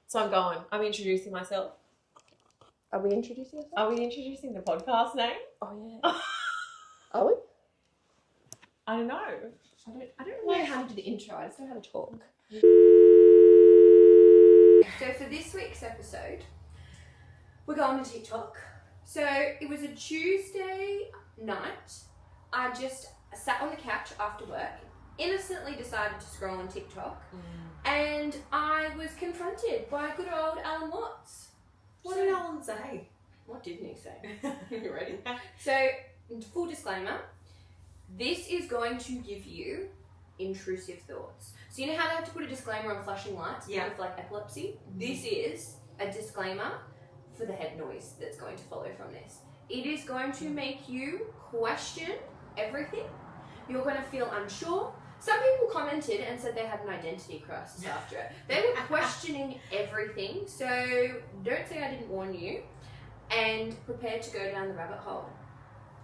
So I'm going. I'm introducing myself. Are we introducing ourselves? Are we introducing the podcast name? Oh, yeah. Are we? I don't know. I don't know how to do the intro. I just know how to talk. So for this week's episode, we're going to TikTok. So it was a Tuesday night. I just sat on the couch after work, innocently decided to scroll on TikTok, and I was confronted by good old Alan Watts. What did Alan say? What didn't he say? You ready? So, full disclaimer, this is going to give you intrusive thoughts. So you know how they have to put a disclaimer on flashing lights with like epilepsy? This is a disclaimer for the head noise that's going to follow from this. It is going to make you question everything. You're going to feel unsure. Some people commented and said they had an identity crisis after it. They were questioning everything. So don't say I didn't warn you. And prepare to go down the rabbit hole.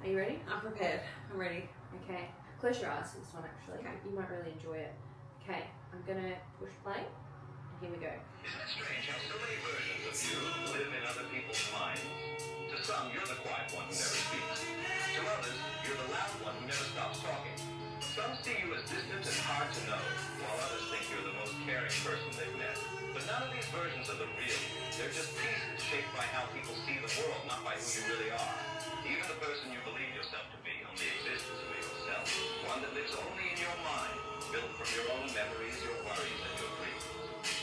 Are you ready? I'm prepared. I'm ready. Okay. Close your eyes for this one, actually. Okay. You might really enjoy it. Okay. I'm going to push play. And here we go. Isn't it strange how so many versions of you live in other people's minds? To some, you're the quiet one who never speaks. To others, you're the loud one who never stops talking. Some see you as distant and hard to know, while others think you're the most caring person they've met. But none of these versions are the real you. They're just pieces shaped by how people see the world, not by who you really are. Even the person you believe yourself to be only exists for yourself. One that lives only in your mind, built from your own memories, your worries, and your dreams.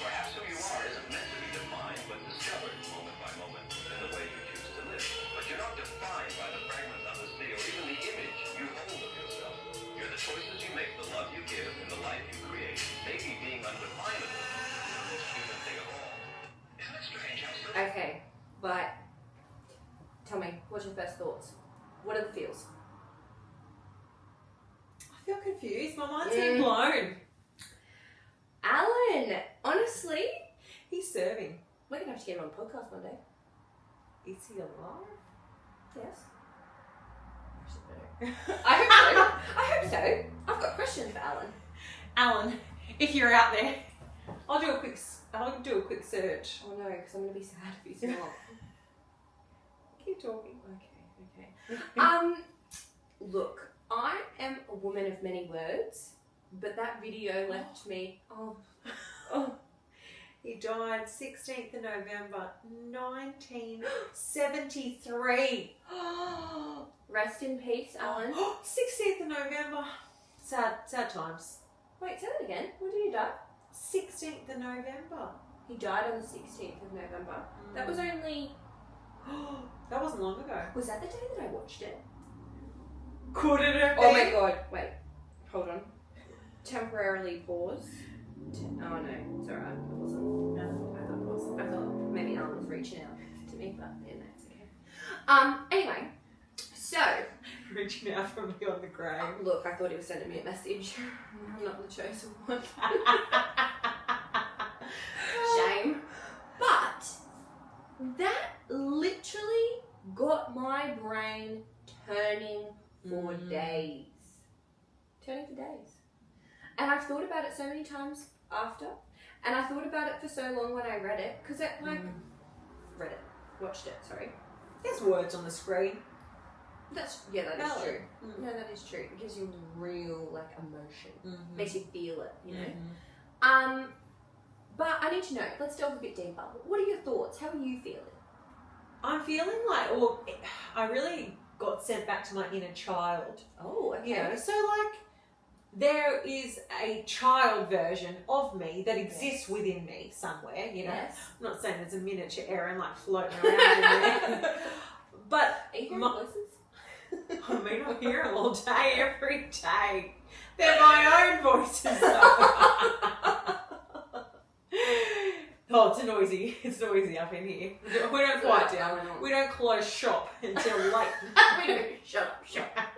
Perhaps who you are isn't meant to be defined, but discovered moment by moment in the way you choose to live. But you're not defined by the fragments others see or even the image you hold of yourself. You're the choices you make, the love you give, and the life you create. Maybe being undefinable is the most human thing of all. Isn't it strange how so... Okay. But tell me, what's your first thoughts? What are the feels? I feel confused. My mind's been blown. Alan, honestly, He's serving. we're going to have to get him on a podcast one day. Is he alive? Yes. I hope so. I hope so. I've got questions for Alan. Alan, if you're out there, I'll do a quick search. Oh no, because I'm going to be sad if he's not. Keep talking. Okay. Look, I am a woman of many words, but that video left me. Oh. He died 16th of November, 1973. Rest in peace, Alan. 16th of November. Sad times. Wait, say that again. When did he die? 16th of November. He died on the 16th of November. That was only... That wasn't long ago. Was that the day that I watched it? Could it have been? Oh my god. Wait. Hold on. Temporarily pause. Oh no, it's alright. It wasn't. No, I thought it was. I thought maybe Alan was reaching out to me, but yeah, no, it's okay. Anyway, so Reaching out from beyond the grave. look, I thought he was sending me a message. I'm not the chosen one. Shame. But that literally got my brain turning for days. Turning for days. And I've thought about it so many times after. And I thought about it for so long when I read it. Because it, watched it, sorry. There's words on the screen. That is true. No, that is true. It gives you real, emotion. Makes you feel it, you know? But I need to know, let's delve a bit deeper. What are your thoughts? How are you feeling? I'm feeling I really got sent back to my inner child. Oh, okay. You know, so there is a child version of me that exists within me somewhere, you know. Yes. I'm not saying there's a miniature Erin floating around in there. But Are you hearing voices? I mean, I hear them all day, every day. They're my own voices. Oh, it's noisy. It's noisy up in here. We don't quiet down. We don't close shop until late. We don't. Shut up.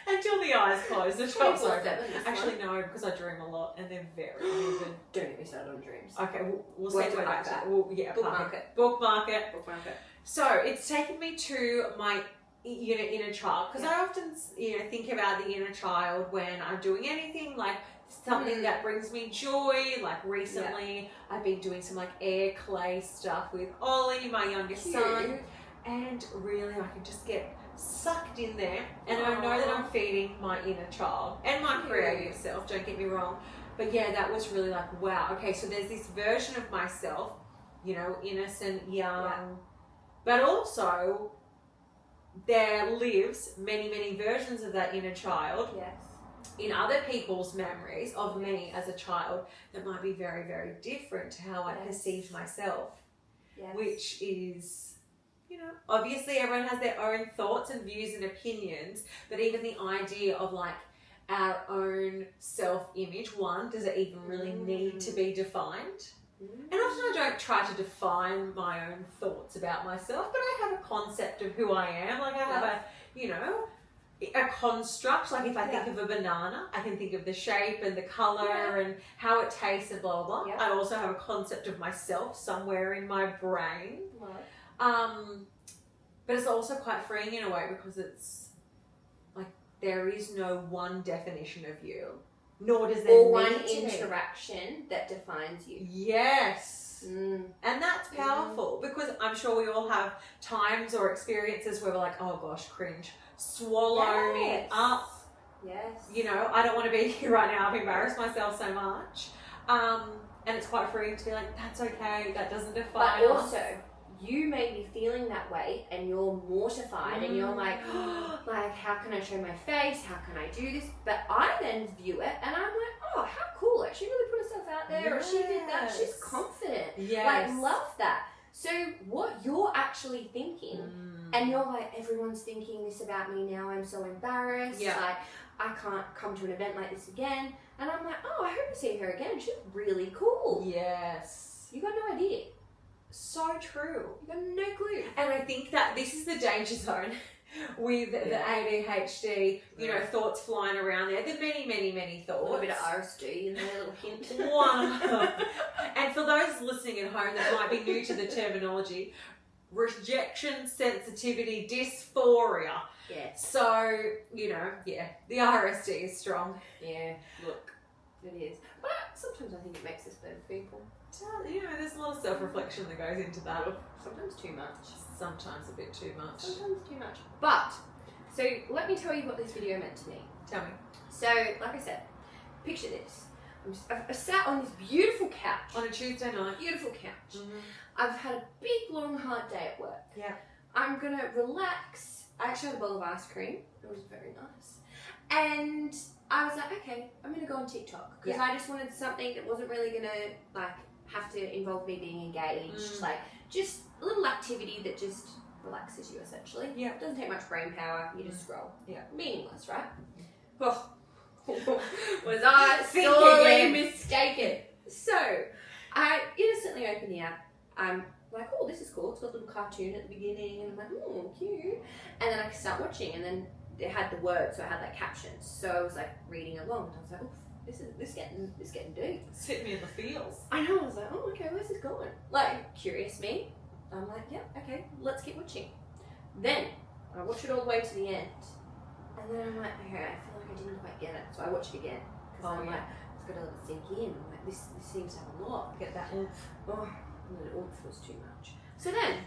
Until the eyes close, the shop's open. 24/7, Actually, no, because I dream a lot and they're very vivid. Don't get me started on dreams. Okay, we'll Where see do what I like that. that? Bookmark it. Bookmark it. So it's taken me to my inner child, because I often think about the inner child when I'm doing anything like something that brings me joy. Like recently, I've been doing some like air clay stuff with Ollie, my youngest son, and really I can just get sucked in there, and I know that I'm feeding my inner child and my creative self, don't get me wrong, but yeah, that was really like, wow, okay, so there's this version of myself, you know, innocent, young, but also there lives many versions of that inner child in other people's memories of me as a child that might be very different to how I perceive myself, which is, you know, obviously everyone has their own thoughts and views and opinions, but even the idea of like our own self-image, does it even really need to be defined? And often I don't try to define my own thoughts about myself, but I have a concept of who I am. Like I have a, you know, a construct. Like if I think of a banana, I can think of the shape and the color and how it tastes and blah blah blah. I also have a concept of myself somewhere in my brain. But it's also quite freeing in a way, because it's like there is no one definition of you, nor does there or need one to interaction that defines you. Yes. And that's powerful, because I'm sure we all have times or experiences where we're like, oh gosh, cringe, swallow me up. You know, I don't want to be here right now. I've embarrassed myself so much. And it's quite freeing to be like, that's okay, that doesn't define us. But also, you may be feeling that way and you're mortified and you're like, oh, like, how can I show my face? How can I do this? But I then view it and I'm like, oh, how cool. Like, she really put herself out there, or she did that. She's confident. Like, love that. So what you're actually thinking, and you're like, everyone's thinking this about me now, I'm so embarrassed. Like, I can't come to an event like this again. And I'm like, oh, I hope to see her again. She's really cool. Yes. You got no idea. So true. You got no clue. And I think that this is the danger zone with the ADHD, you know, thoughts flying around there. The many thoughts. A little bit of RSD in there, a little hint. One. And for those listening at home that might be new to the terminology, rejection, sensitivity, dysphoria. Yes. So, you know, the RSD is strong. Yeah, look, it is. But sometimes I think it makes us better people. You know, there's a lot of self-reflection that goes into that. Sometimes too much. Sometimes a bit too much. Sometimes too much. But, so let me tell you what this video meant to me. Tell me. So, like I said, picture this. I sat on this beautiful couch. On a Tuesday night. Beautiful couch. I've had a big, long, hard day at work. Yeah. I'm going to relax. I actually had a bowl of ice cream. It was very nice. And I was like, okay, I'm going to go on TikTok. Because I just wanted something that wasn't really going to, like, have to involve me being engaged. Like, just a little activity that just relaxes you, essentially. Yeah. It doesn't take much brain power. You just scroll. Yeah. Meaningless, right? Oh. Was I sorely mistaken? So, I innocently opened the app. I'm like, oh, this is cool. It's got a little cartoon at the beginning. And I'm like, oh, cute. And then I start watching. And then it had the words, so I had like captions. So I was like reading along. And I was like, oh, this getting deep. It's hit me in the feels. I know. I was like, oh, okay, where's this going? Like, curious me. I'm like, yeah, okay, let's keep watching. Then I watch it all the way to the end. And then I'm like, okay, I feel like I didn't quite get it. So I watch it again. Because I'm like, it's got to let it sink in. I'm like, this seems to have a lot. Get that oomph. Oh, and the oomph was too much. So then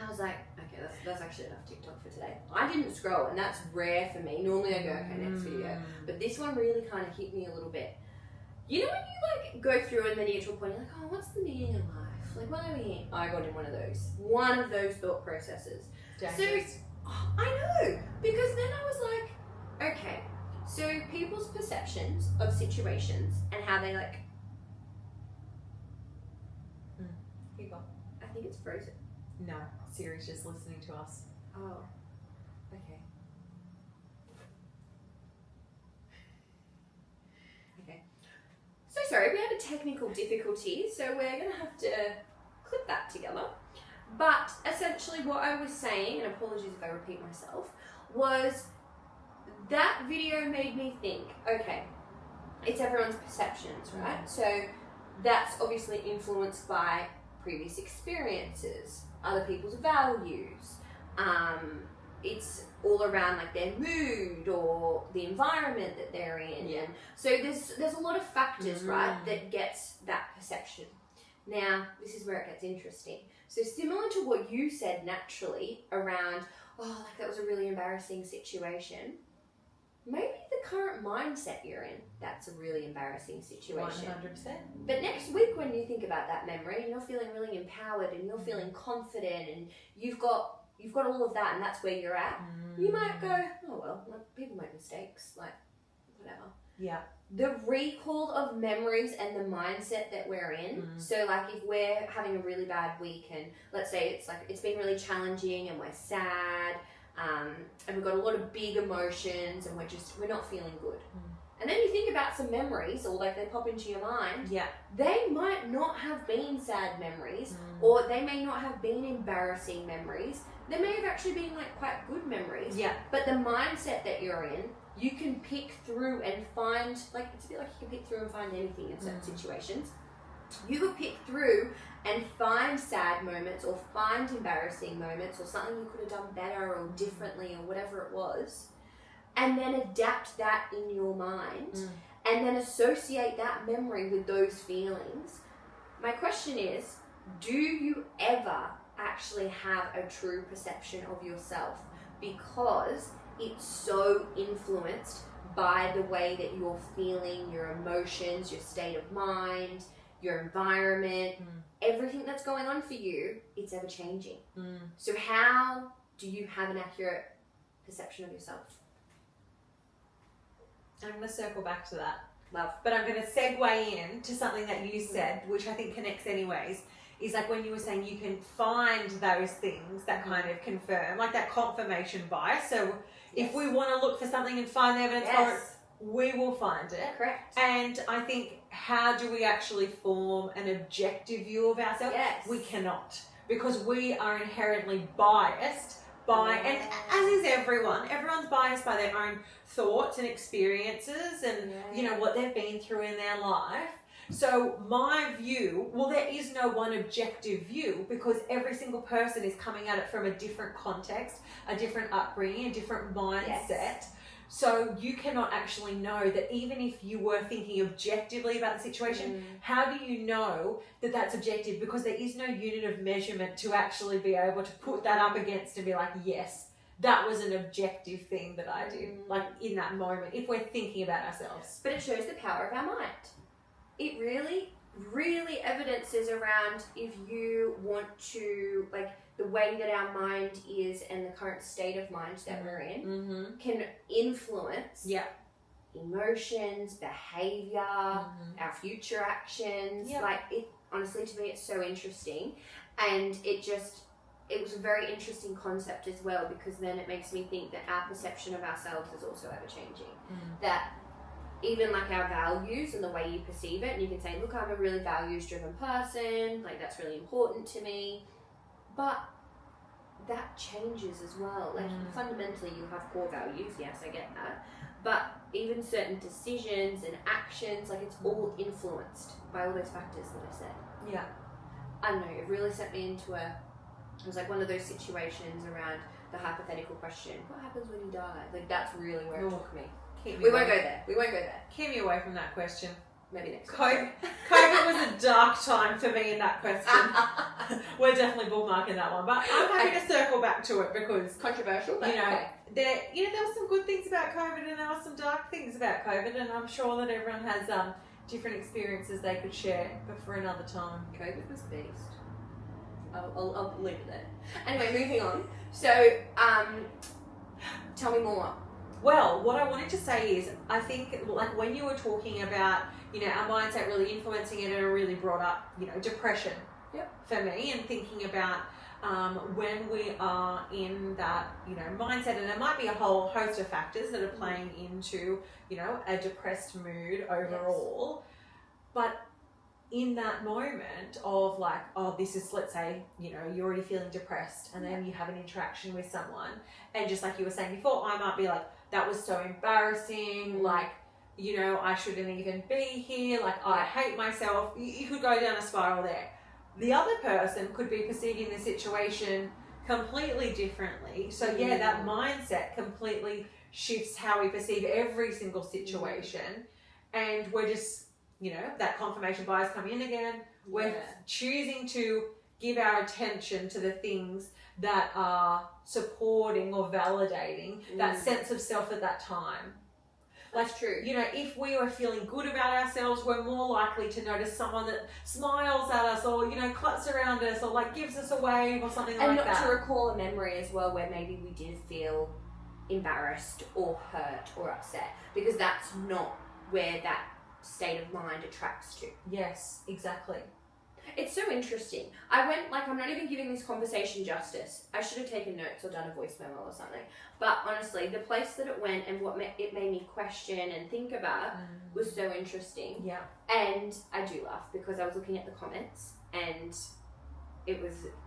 I was like, okay, that's actually enough TikTok for today. I didn't scroll, and that's rare for me. Normally I go, okay, next video. But this one really kind of hit me a little bit. You know when you like go through and then you get to a point, you're like, oh, what's the meaning of life? Like, why are we here? I got in one of those thought processes. Dangerous. So, I know, because then I was like, okay, so people's perceptions of situations and how they like. Keep on. I think it's frozen. No, Siri's just listening to us. Oh, okay. Okay. So sorry, we had a technical difficulty, so we're going to have to clip that together. But essentially what I was saying, and apologies if I repeat myself, was that video made me think, okay, it's everyone's perceptions, right? So that's obviously influenced by previous experiences, other people's values, it's all around like their mood or the environment that they're in. Yeah. And so there's a lot of factors, right, that gets that perception. Now, this is where it gets interesting. So similar to what you said naturally around, oh, like that was a really embarrassing situation. Maybe the current mindset you're in, that's a really embarrassing situation. 100%. But next week when you think about that memory and you're feeling really empowered and you're feeling confident and you've got all of that and that's where you're at, you might go, oh well, like, people make mistakes, like whatever. Yeah. The recall of memories and the mindset that we're in. So like if we're having a really bad week and let's say it's been really challenging and we're sad, and we've got a lot of big emotions and we're not feeling good. And then you think about some memories or like they pop into your mind. Yeah. They might not have been sad memories or they may not have been embarrassing memories. They may have actually been like quite good memories. Yeah. But the mindset that you're in, you can pick through and find, like it's a bit like you can pick through and find anything in certain situations. You could pick through and find sad moments or find embarrassing moments or something you could have done better or differently or whatever it was, and then adapt that in your mind and then associate that memory with those feelings. My question is, do you ever actually have a true perception of yourself? Because it's so influenced by the way that you're feeling, your emotions, your state of mind, your environment, everything that's going on for you, it's ever changing. So how do you have an accurate perception of yourself? I'm going to circle back to that. Love. But I'm going to segue in to something that you said, which I think connects anyways, is like when you were saying you can find those things that kind of confirm, like that confirmation bias. So if we want to look for something and find the evidence for it, we will find it. Correct. And I think, how do we actually form an objective view of ourselves? Yes. We cannot, because we are inherently biased by, and as is everyone, everyone's biased by their own thoughts and experiences and, you know, what they've been through in their life. So my view, well, there is no one objective view because every single person is coming at it from a different context, a different upbringing, a different mindset. Yes. So you cannot actually know that even if you were thinking objectively about the situation, how do you know that that's objective? Because there is no unit of measurement to actually be able to put that up against and be like, yes, that was an objective thing that I did, like in that moment, if we're thinking about ourselves. But it shows the power of our mind. It really, really evidences around if you want to, like, the way that our mind is and the current state of mind that we're in can influence emotions, behavior, our future actions. Like, it, honestly, to me, it's so interesting. And it was a very interesting concept as well, because then it makes me think that our perception of ourselves is also ever changing. That even like our values and the way you perceive it, and you can say, look, I'm a really values driven person, like that's really important to me, but that changes as well. Like fundamentally you have core values, yes, I get that, but even certain decisions and actions, like it's all influenced by all those factors that I said. I don't know, it really set me into it was like one of those situations around the hypothetical question, what happens when you die? Like that's really where it took me. We won't go there. Keep me away from that question. Maybe next time. COVID was a dark time for me in that question. We're definitely bookmarking that one, but I'm happy to circle back to it because controversial. You know, there were some good things about COVID and there were some dark things about COVID, and I'm sure that everyone has different experiences they could share, but for another time. COVID was the beast. I'll leave it there. Anyway, moving on. So, tell me more. Well, what I wanted to say is, I think, like, when you were talking about, you know, our mindset really influencing it, and it really brought up, you know, depression for me, and thinking about when we are in that, you know, mindset, and there might be a whole host of factors that are playing into, you know, a depressed mood overall, but in that moment of like, oh, this is, let's say, you know, you're already feeling depressed, and then you have an interaction with someone, and just like you were saying before, I might be like, that was so embarrassing, like, you know, I shouldn't even be here, like, I hate myself. You could go down a spiral there. The other person could be perceiving the situation completely differently. So yeah, that mindset completely shifts how we perceive every single situation. And we're just, you know, that confirmation bias coming in again. We're choosing to give our attention to the things that are supporting or validating that sense of self at that time. That's true. You know, if we are feeling good about ourselves, we're more likely to notice someone that smiles at us or, you know, claps around us or like gives us a wave or something and like that. And not to recall a memory as well where maybe we did feel embarrassed or hurt or upset, because that's not where that state of mind attracts to. Yes, exactly. It's so interesting. I went, like, I'm not even giving this conversation justice. I should have taken notes or done a voice memo or something. But honestly, the place that it went and what it made me question and think about was so interesting. Yeah. And I do laugh because I was looking at the comments and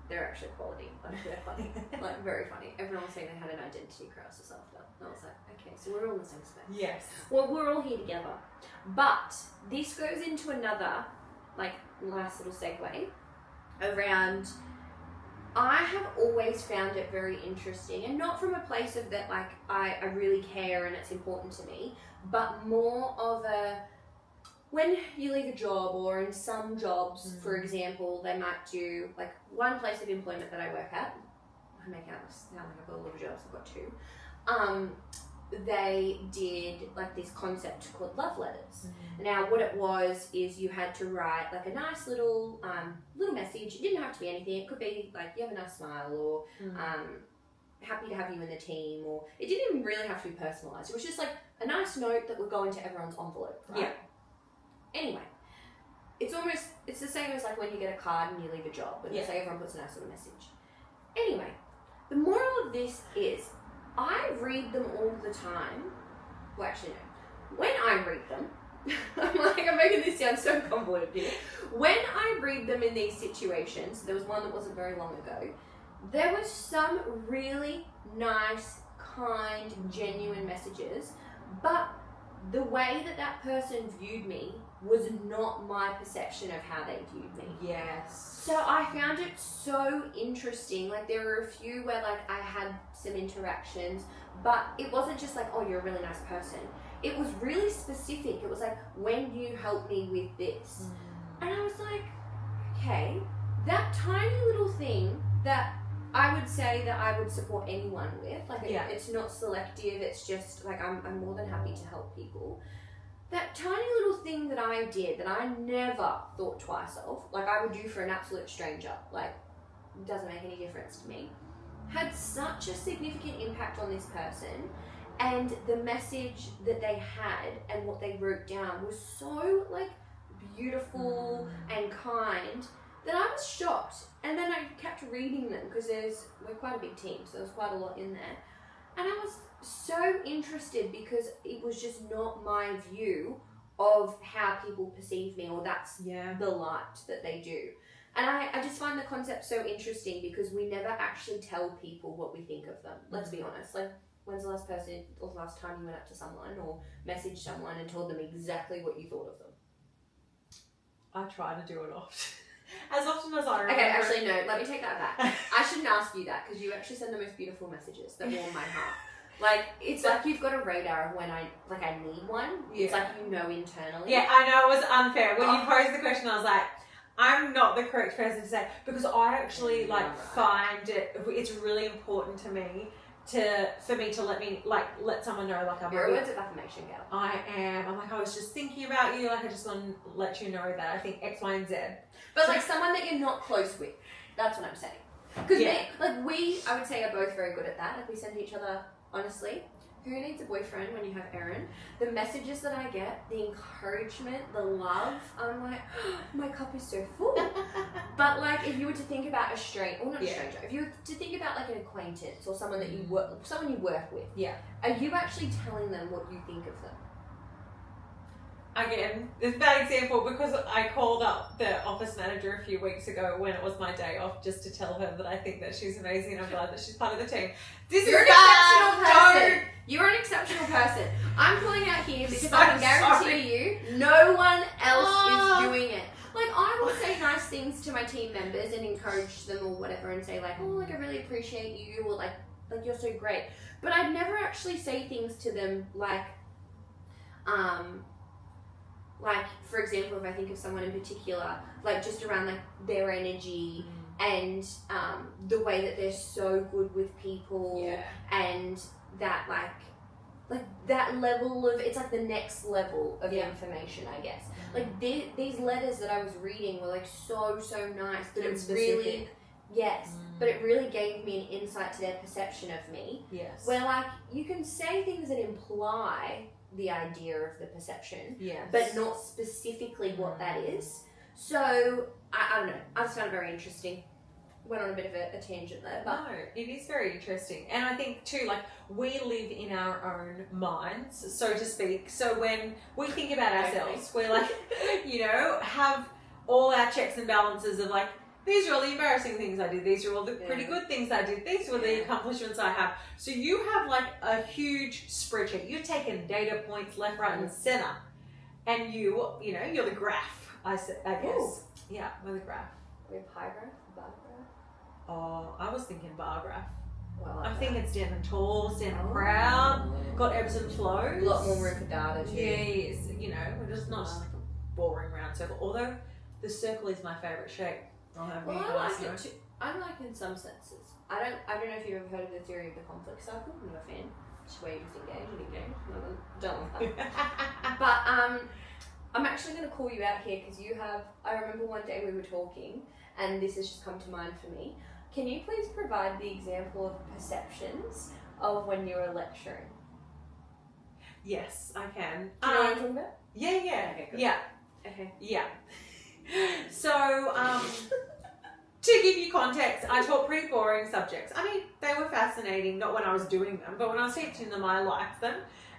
they're actually quality. Like, they're funny. Like, very funny. Everyone was saying they had an identity crisis after. And I was like, okay, so we're all in the same space. Yes. Well, we're all here together. But this goes into another, like, nice little segue around, I have always found it very interesting, and not from a place of that, like, I really care and it's important to me, but more of a, when you leave a job, or in some jobs, for example, they might do, like, one place of employment that I work at, I make out sound like I've got a lot of jobs, I've got two, they did like this concept called love letters. Now what it was is you had to write like a nice little message. It didn't have to be anything. It could be like, you have a nice smile, or happy to have you in the team, or it didn't even really have to be personalized. It was just like a nice note that would go into everyone's envelope, right? Yeah. Anyway, it's the same as like when you get a card and you leave a job, and it's like everyone puts a nice little message. Anyway, the moral of this is, I read them all the time. Well, actually, no. When I read them, I'm making this sound so convoluted here. When I read them in these situations, there was one that wasn't very long ago, there was some really nice, kind, genuine messages, but the way that person viewed me was not my perception of how they viewed me. Yes. So I found it so interesting. Like, there were a few where like I had some interactions, but it wasn't just like, oh, you're a really nice person. It was really specific. It was like, when you help me with this. And I was like, okay, that tiny little thing that I would say that I would support anyone with. Like, it's not selective. It's just like, I'm more than happy to help people. That tiny little thing that I did that I never thought twice of, like I would do for an absolute stranger, like, it doesn't make any difference to me, had such a significant impact on this person, and the message that they had and what they wrote down was so like beautiful and kind that I was shocked. And then I kept reading them because we're quite a big team, so there's quite a lot in there, and I was so interested because it was just not my view of how people perceive me, or that's the light that they do. And I just find the concept so interesting because we never actually tell people what we think of them. Let's be honest. Like, when's the last time you went up to someone or messaged someone and told them exactly what you thought of them? I try to do it often. As often as I remember. Okay, actually no, let me take that back. I shouldn't ask you that because you actually send the most beautiful messages that warm my heart. Like, it's like you've got a radar of when I need one. Yeah. It's like, you know, internally. Yeah, I know, it was unfair. When you posed the question, I was like, I'm not the correct person to say, because I actually find it's really important to me for me to let someone know, like, you're a words of affirmation girl. I am. I'm like, I was just thinking about you. Like, I just want to let you know that I think X, Y, and Z. But like someone that you're not close with. That's what I'm saying. Because I would say, are both very good at that. Like, we send each other, honestly, who needs a boyfriend when you have Aaron? The messages that I get, the encouragement, the love, I'm like, oh, my cup is so full. But like, if you were to think about a stranger, if you were to think about like an acquaintance or someone that you work with, are you actually telling them what you think of them? Again, it's a bad example because I called up the office manager a few weeks ago when it was my day off just to tell her that I think that she's amazing and I'm glad that she's part of the team. You're an exceptional person. You're an exceptional person. I'm pulling out here because I can guarantee you no one else is doing it. Like, I will say nice nice things to my team members and encourage them or whatever and say like, oh, like I really appreciate you, or like you're so great. But I'd never actually say things to them like for example, if I think of someone in particular, like just around like their energy and the way that they're so good with people, and that like that level of, it's like the next level of information, I guess. Like these letters that I was reading were like so nice, but it really, but it really gave me an insight to their perception of me. Yes. Where like you can say things that imply the idea of the perception, yes, but not specifically what that is. So I don't know. I just found it very interesting. Went on a bit of a tangent there, but no, it is very interesting. And I think too, like, we live in our own minds, so to speak. So when we think about ourselves, we're like, you know, have all our checks and balances of like, these are all the embarrassing things I did, these are all the pretty good things I did, these were the accomplishments I have. So you have like a huge spreadsheet. You're taking data points left, right, and center, and you know, you're the graph. I guess. Ooh. Yeah, we're the graph. We have high graph, bar graph. Oh, I was thinking bar graph. Well, I'm thinking standing tall, standing proud, got ebbs and flows. A lot more room for data too. Yes, you know, we're just not just like a boring round circle. Although the circle is my favourite shape. Well, I like it too. I like it in some senses. I don't know if you've ever heard of the theory of the conflict cycle. I'm not a fan. Just where you just engage and engage. Don't like that. But I'm actually going to call you out here because I remember one day we were talking, and this has just come to mind for me. Can you please provide the example of perceptions of when you were lecturing? Yes, I can. Do you know what I'm talking about? Yeah. Okay, good. Yeah. Okay. Yeah. So, to give you context, I taught pretty boring subjects. I mean, they were fascinating, not when I was doing them, but when I was teaching them, I liked them.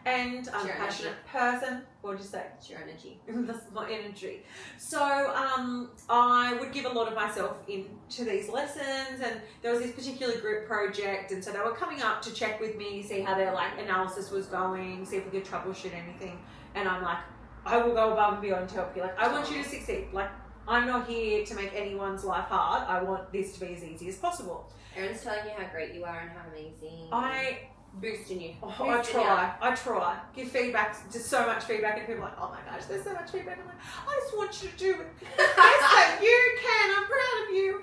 And I'm a passionate person. What would you say? It's your energy. That's my energy. So I would give a lot of myself into these lessons, and there was this particular group project, and so they were coming up to check with me, see how their like analysis was going, see if we could troubleshoot anything. And I'm like, I will go above and beyond to help you. Like, I want you to succeed. Like, I'm not here to make anyone's life hard. I want this to be as easy as possible. Erin's telling you how great you are and how amazing. Boosting you. I try. Give feedback, just so much feedback, and people are like, oh my gosh, there's so much feedback. I'm like, I just want you to do it the best that you can. I'm proud of you.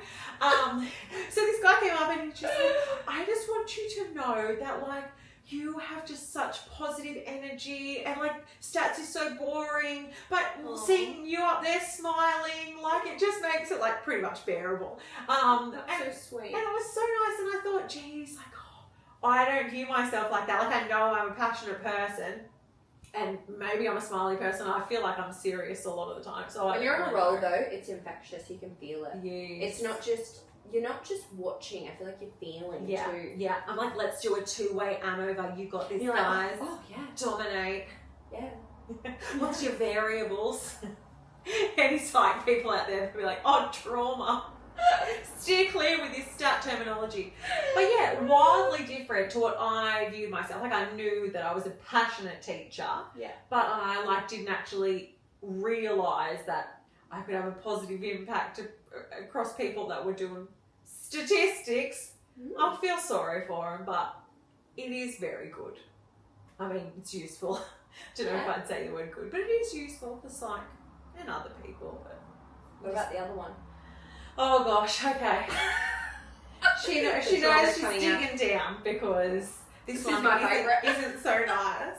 So this guy came up and he just said, I just want you to know that like, you have just such positive energy, and like stats is so boring, but seeing you up there smiling, like it just makes it like pretty much bearable. That's so sweet. And it was so nice, and I thought, geez, like, I don't view myself like that. Like, I know I'm a passionate person, and maybe I'm a smiley person. I feel like I'm serious a lot of the time. So when you're on a roll, though, it's infectious. You can feel it. Yes. It's not just, you're not just watching. I feel like you're feeling too. Yeah. I'm like, let's do a two-way over. You got this, you're guys. Like, oh yeah. Dominate. Yeah. What's your variables? Any psych people out there will be like, oh, trauma. Steer clear with this stat terminology. But yeah, wildly different to what I viewed myself. Like, I knew that I was a passionate teacher, but I like didn't actually realise that I could have a positive impact across people that were doing statistics. I feel sorry for them, but it is very good. I mean, it's useful. I don't know if I'd say the word good, but it is useful for psych and other people. But what about the other one? Oh gosh, okay. She knows she's digging down because this one is my favourite. Isn't so nice.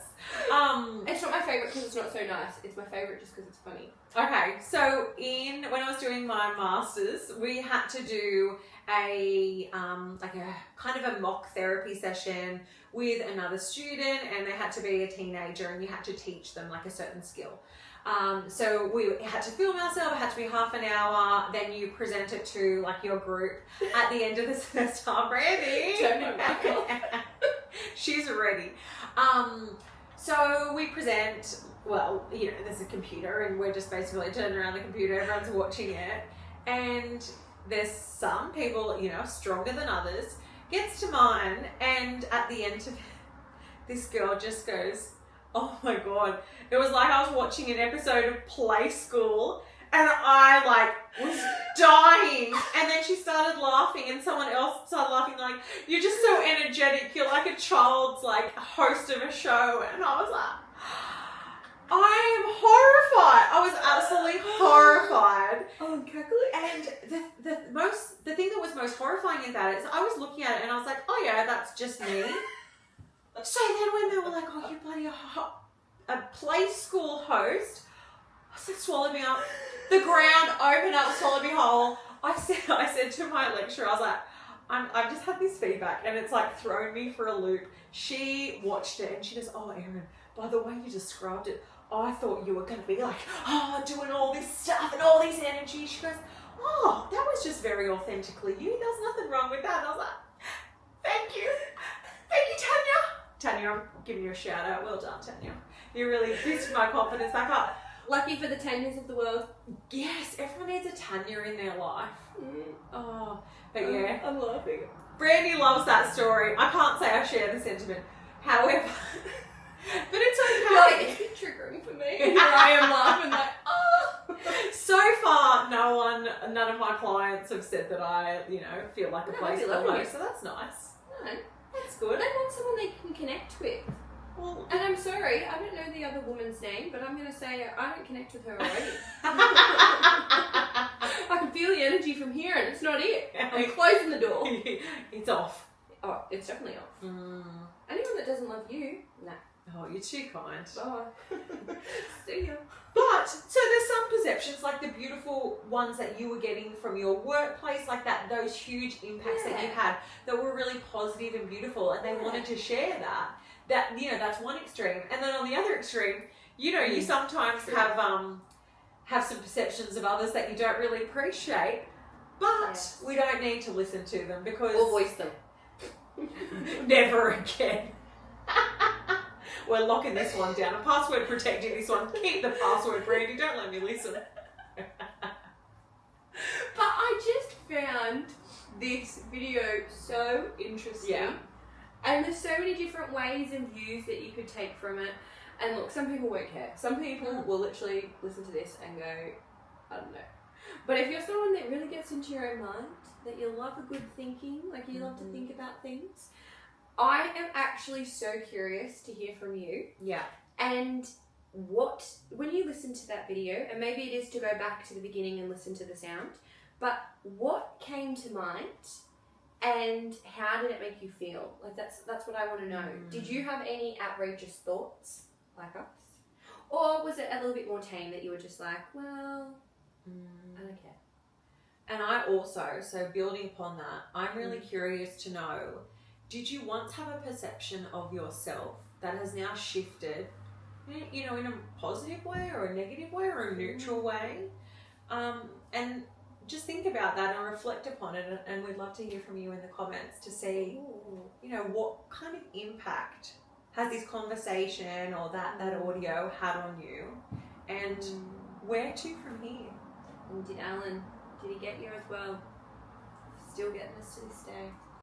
It's not my favourite because it's not so nice. It's my favourite just because it's funny. Okay, so when I was doing my masters, we had to do a kind of a mock therapy session with another student, and they had to be a teenager, and you had to teach them like a certain skill. So we had to film ourselves, it had to be half an hour, then you present it to like your group at the end of the semester. Brandy! Turn it back off. She's ready. So we present, well, you know, there's a computer and we're just basically turning around the computer, everyone's watching it, and there's some people, you know, stronger than others, gets to mine, and at the end of it, this girl just goes, oh my god, it was like I was watching an episode of Play School, and I like was And then she started laughing, and someone else started laughing, like, you're just so energetic. You're like a child's, like, host of a show. And I was like, I am horrified. I was absolutely horrified. Oh, I'm cackling. And the thing that was most horrifying about it is I was looking at it and I was like, oh yeah, that's just me. So then when they were like, oh, you bloody a play school host, I said, swallow me up. The ground opened up, swallowed me whole. I said to my lecturer, I was like, I've just had this feedback and it's like thrown me for a loop. She watched it and she goes, oh, Erin, by the way you described it, I thought you were going to be like, oh, doing all this stuff and all this energy. She goes, oh, that was just very authentically you. There's nothing wrong with that. And I was like, thank you. Thank you, Tanya. Tanya, I'm giving you a shout out. Well done, Tanya. You really boosted my confidence back up. Lucky for the Tanyas of the world. Yes, everyone needs a Tanya in their life. Oh, but yeah. I'm laughing. Brandy loves that story. I can't say I share the sentiment. However, but it's okay. Like, it's triggering for me. Here I am laughing like, oh. So far, none of my clients have said that I, feel like a place almost. So that's nice. No. That's good. They want someone they can connect with. Well, and I'm sorry, I don't know the other woman's name, but I'm going to say I don't connect with her already. I can feel the energy from here and it's not it. I'm closing the door. It's off. Oh, it's definitely off. Anyone that doesn't love you, nah. Oh, you're too kind. Bye. See ya. But, so there's some perceptions, like the beautiful ones that you were getting from your workplace, like those huge impacts that you had that were really positive and beautiful, and they wanted to share that. That's one extreme. And then on the other extreme, you sometimes have some perceptions of others that you don't really appreciate, but we don't need to listen to them because... Or voice them. Never again. We're locking this one down. I'm password protecting this one. Keep the password, Brandy. Don't let me listen. But I just found this video so interesting. Yeah. And there's so many different ways and views that you could take from it. And look, some people won't care. Some people will literally listen to this and go, I don't know. But if you're someone that really gets into your own mind, that you love a good thinking, like you love to think about things, I am actually so curious to hear from you. Yeah. And when you listen to that video, and maybe it is to go back to the beginning and listen to the sound, but what came to mind and how did it make you feel? Like that's what I want to know. Did you have any outrageous thoughts like us? Or was it a little bit more tame that you were just like, well, I don't care. And I also, so building upon that, I'm really curious to know, did you once have a perception of yourself that has now shifted, in a positive way or a negative way or a neutral way? And just think about that and reflect upon it. And we'd love to hear from you in the comments to see, what kind of impact has this conversation or that audio had on you, and where to from here? And did he get you as well? Still getting us to this day.